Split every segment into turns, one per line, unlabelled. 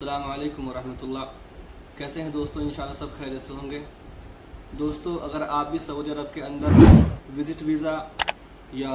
अस्सलाम वालेकुम वरहमतुल्लाह। कैसे हैं दोस्तों? इंशाल्लाह सब खैरियत से होंगे। दोस्तों, अगर आप भी सऊदी अरब के अंदर विज़िट वीज़ा या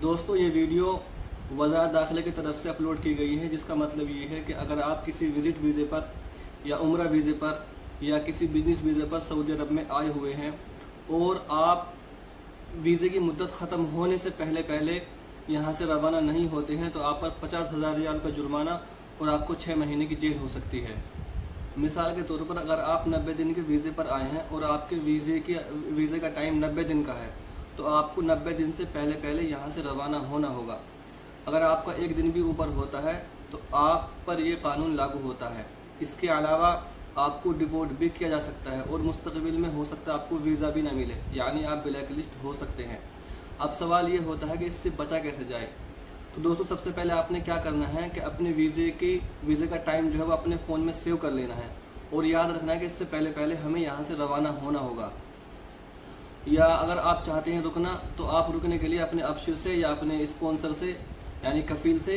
दोस्तों, ये वीडियो वज़ारत दाखिला की तरफ से अपलोड की गई है, जिसका मतलब ये है कि अगर आप किसी विज़िट वीज़े पर या उम्रा वीज़े पर या किसी बिजनेस वीज़े पर सऊदी अरब में आए हुए हैं और आप वीज़े की मुद्दत ख़त्म होने से पहले यहाँ से रवाना नहीं होते हैं तो आप पर 50,000 रियाल का जुर्माना और आपको 6 महीने की जेल हो सकती है। मिसाल के तौर पर, अगर आप 90 दिन के वीज़े पर आए हैं और आपके वीज़े का टाइम 90 दिन का है तो आपको 90 दिन से पहले यहाँ से रवाना होना होगा। अगर आपका एक दिन भी ऊपर होता है तो आप पर यह कानून लागू होता है। इसके अलावा आपको डिपोर्ट भी किया जा सकता है और मुस्तकबिल में हो सकता है आपको वीज़ा भी ना मिले, यानी आप ब्लैक लिस्ट हो सकते हैं। अब सवाल ये होता है कि इससे बचा कैसे जाए। तो दोस्तों, सबसे पहले आपने क्या करना है कि अपने वीज़े का टाइम जो है वो अपने फ़ोन में सेव कर लेना है और याद रखना है कि इससे पहले हमें यहाँ से रवाना होना होगा। या अगर आप चाहते हैं रुकना तो आप रुकने के लिए अपने अफसर से या अपने स्पॉन्सर से यानी कफील से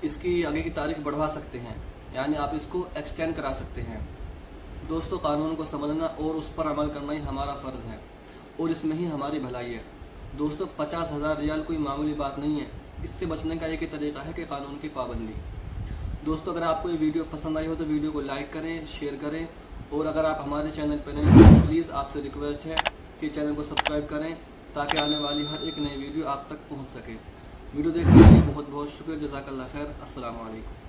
इसकी आगे की तारीख बढ़वा सकते हैं, यानी आप इसको एक्सटेंड करा सकते हैं। दोस्तों, कानून को समझना और उस पर अमल करना ही हमारा फ़र्ज़ है और इसमें ही हमारी भलाई है। दोस्तों, 50,000 रियाल कोई मामूली बात नहीं है। इससे बचने का एक ही तरीका है कि कानून की पाबंदी। दोस्तों, अगर आपको ये वीडियो पसंद आई हो तो वीडियो को लाइक करें, शेयर करें और अगर आप हमारे चैनल पर नए हैं तो प्लीज़ आपसे रिक्वेस्ट है कि चैनल को सब्सक्राइब करें ताकि आने वाली हर एक नई वीडियो आप तक पहुँच सके। वीडियो देखने के लिए बहुत बहुत शुक्रिया। जज़ाकल्लाह खैर। अस्सलाम वालेकुम।